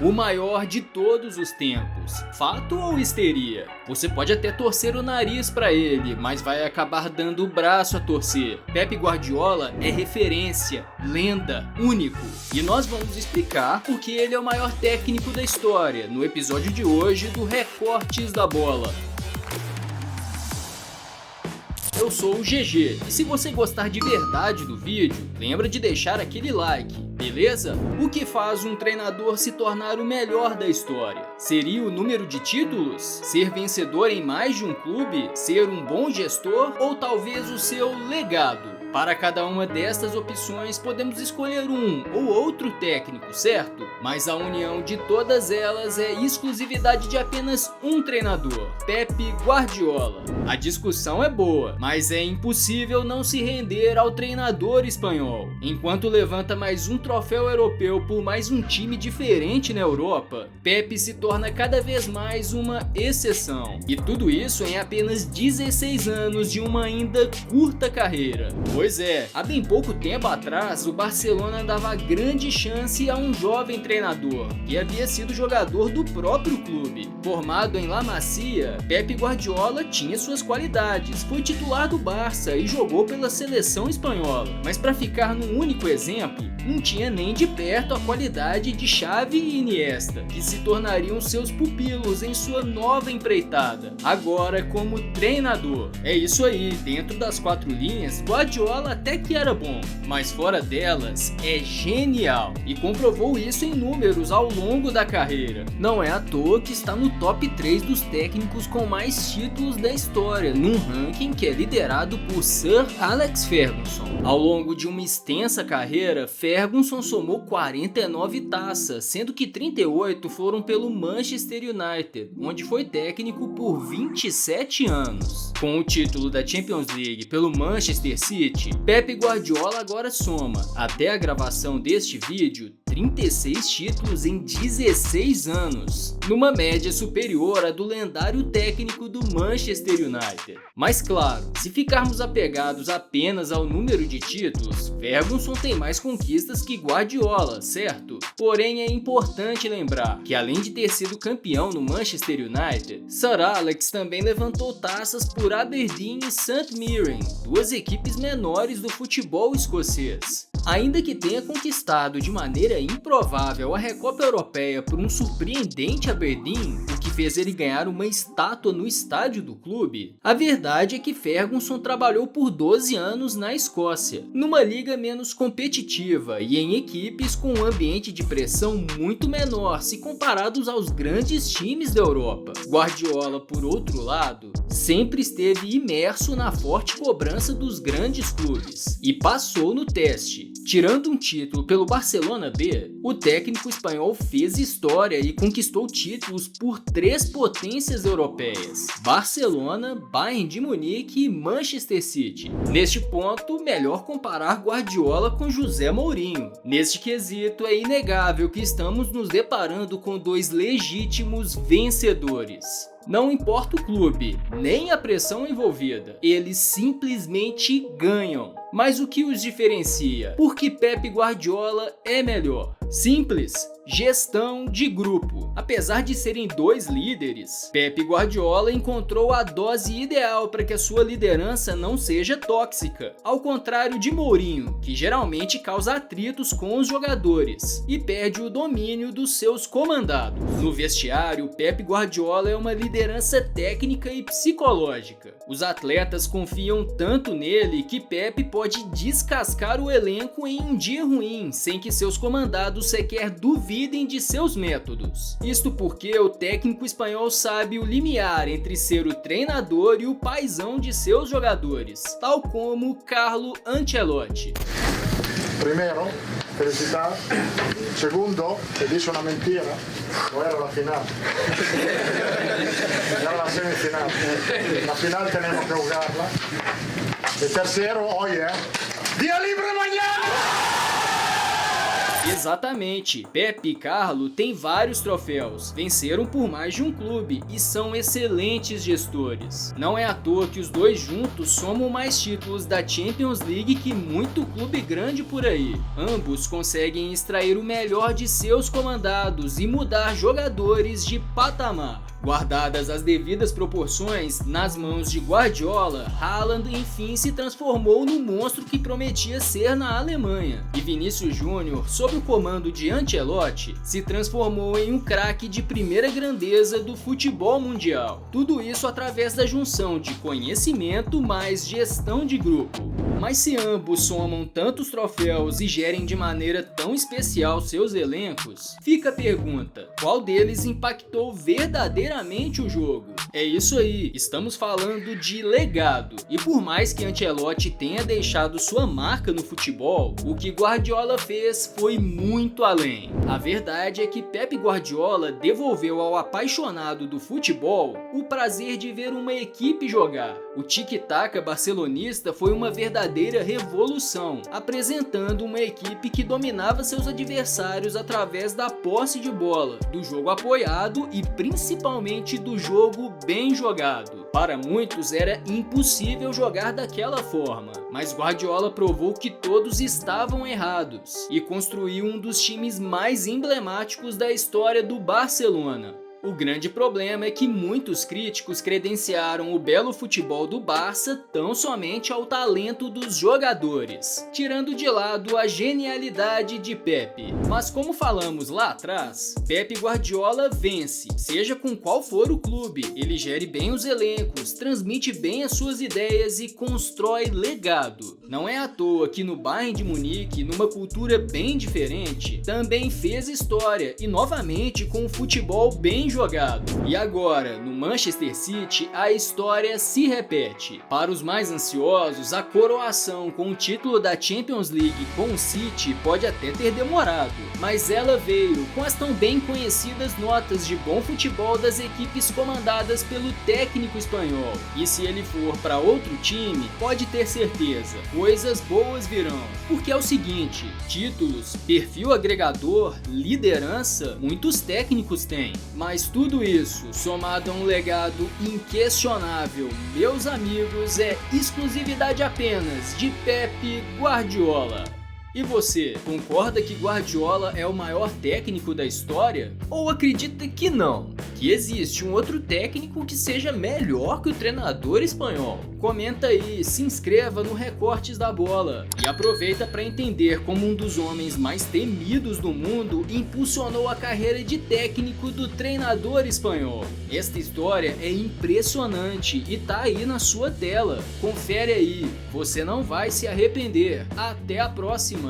o maior de todos os tempos. Fato ou histeria? Você pode até torcer o nariz para ele, mas vai acabar dando o braço a torcer. Pep Guardiola é referência, lenda, único. E nós vamos explicar por que ele é o maior técnico da história no episódio de hoje do Recortes da Bola. Eu sou o GG, e se você gostar de verdade do vídeo, lembra de deixar aquele like, beleza? O que faz um treinador se tornar o melhor da história? Seria o número de títulos? Ser vencedor em mais de um clube? Ser um bom gestor? Ou talvez o seu legado? Para cada uma destas opções, podemos escolher um ou outro técnico, certo? Mas a união de todas elas é exclusividade de apenas um treinador, Pep Guardiola. A discussão é boa, mas é impossível não se render ao treinador espanhol. Enquanto levanta mais um troféu europeu por mais um time diferente na Europa, Pep se torna cada vez mais uma exceção. E tudo isso em apenas 16 anos de uma ainda curta carreira. Pois é, há bem pouco tempo atrás, o Barcelona dava grande chance a um jovem treinador, que havia sido jogador do próprio clube. Formado em La Masia, Pep Guardiola tinha suas qualidades, foi titular do Barça e jogou pela seleção espanhola. Mas para ficar num único exemplo, não tinha nem de perto a qualidade de Xavi e Iniesta, que se tornariam seus pupilos em sua nova empreitada, agora como treinador. É isso aí, dentro das quatro linhas, Guardiola até que era bom, mas fora delas é genial e comprovou isso em números ao longo da carreira. Não é à toa que está no top 3 dos técnicos com mais títulos da história, num ranking que é liderado por Sir Alex Ferguson. Ao longo de uma extensa carreira, Ferguson somou 49 taças, sendo que 38 foram pelo Manchester United, onde foi técnico por 27 anos. Com o título da Champions League pelo Manchester City, Pep Guardiola agora soma, até a gravação deste vídeo, 36 títulos em 16 anos, numa média superior à do lendário técnico do Manchester United. Mas claro, se ficarmos apegados apenas ao número de títulos, Ferguson tem mais conquistas que Guardiola, certo? Porém é importante lembrar que além de ter sido campeão no Manchester United, Sir Alex também levantou taças por Aberdeen e St Mirren, duas equipes menores do futebol escocês. Ainda que tenha conquistado de maneira improvável a Recopa Europeia por um surpreendente Aberdeen, o que fez ele ganhar uma estátua no estádio do clube, a verdade é que Ferguson trabalhou por 12 anos na Escócia, numa liga menos competitiva e em equipes com um ambiente de pressão muito menor se comparados aos grandes times da Europa. Guardiola, por outro lado, sempre esteve imerso na forte cobrança dos grandes clubes e passou no teste. Tirando um título pelo Barcelona B, o técnico espanhol fez história e conquistou títulos por 3 potências europeias: Barcelona, Bayern de Munique e Manchester City. Neste ponto, melhor comparar Guardiola com José Mourinho. Neste quesito, é inegável que estamos nos deparando com dois legítimos vencedores. Não importa o clube, nem a pressão envolvida, eles simplesmente ganham. Mas o que os diferencia? Por que Pep Guardiola é melhor? Simples, gestão de grupo. Apesar de serem dois líderes, Pep Guardiola encontrou a dose ideal para que a sua liderança não seja tóxica, ao contrário de Mourinho, que geralmente causa atritos com os jogadores e perde o domínio dos seus comandados. No vestiário, Pep Guardiola é uma liderança técnica e psicológica. Os atletas confiam tanto nele que Pep pode descascar o elenco em um dia ruim, sem que seus comandados sequer duvidem de seus métodos. Isto porque o técnico espanhol sabe o limiar entre ser o treinador e o paizão de seus jogadores, tal como Carlo Ancelotti. Primero, felicidad. Segundo, te dije una mentira. No era la final. Era la semifinal. La final tenemos que jugarla. Y tercero, oye, día libre mañana! Exatamente, Pepe e Carlo têm vários troféus, venceram por mais de um clube e são excelentes gestores. Não é à toa que os dois juntos somam mais títulos da Champions League que muito clube grande por aí. Ambos conseguem extrair o melhor de seus comandados e mudar jogadores de patamar. Guardadas as devidas proporções, nas mãos de Guardiola, Haaland enfim se transformou no monstro que prometia ser na Alemanha. E Vinícius Júnior, sob o comando de Ancelotti, se transformou em um craque de primeira grandeza do futebol mundial. Tudo isso através da junção de conhecimento mais gestão de grupo. Mas se ambos somam tantos troféus e gerem de maneira tão especial seus elencos, fica a pergunta: qual deles impactou verdadeiramente o jogo? É isso aí, estamos falando de legado. E por mais que Ancelotti tenha deixado sua marca no futebol, o que Guardiola fez foi muito além. A verdade é que Pep Guardiola devolveu ao apaixonado do futebol o prazer de ver uma equipe jogar. O tic-tac barcelonista foi uma verdadeira revolução, apresentando uma equipe que dominava seus adversários através da posse de bola, do jogo apoiado e principalmente do jogo bem jogado. Para muitos era impossível jogar daquela forma, mas Guardiola provou que todos estavam errados e construiu um dos times mais emblemáticos da história do Barcelona. O grande problema é que muitos críticos credenciaram o belo futebol do Barça tão somente ao talento dos jogadores, tirando de lado a genialidade de Pepe. Mas como falamos lá atrás, Pepe Guardiola vence, seja com qual for o clube. Ele gere bem os elencos, transmite bem as suas ideias e constrói legado. Não é à toa que no Bayern de Munique, numa cultura bem diferente, também fez história e novamente com um futebol bem jogado. E agora, no Manchester City, a história se repete. Para os mais ansiosos, a coroação com o título da Champions League com o City pode até ter demorado, mas ela veio com as tão bem conhecidas notas de bom futebol das equipes comandadas pelo técnico espanhol. E se ele for para outro time, pode ter certeza, coisas boas virão. Porque é o seguinte, títulos, perfil agregador, liderança, muitos técnicos têm, mas tudo isso, somado a um legado inquestionável, meus amigos, é exclusividade apenas de Pep Guardiola. E você, concorda que Guardiola é o maior técnico da história? Ou acredita que não? Que existe um outro técnico que seja melhor que o treinador espanhol? Comenta aí, se inscreva no Recortes da Bola e aproveita para entender como um dos homens mais temidos do mundo impulsionou a carreira de técnico do treinador espanhol. Esta história é impressionante e tá aí na sua tela. Confere aí, você não vai se arrepender. Até a próxima!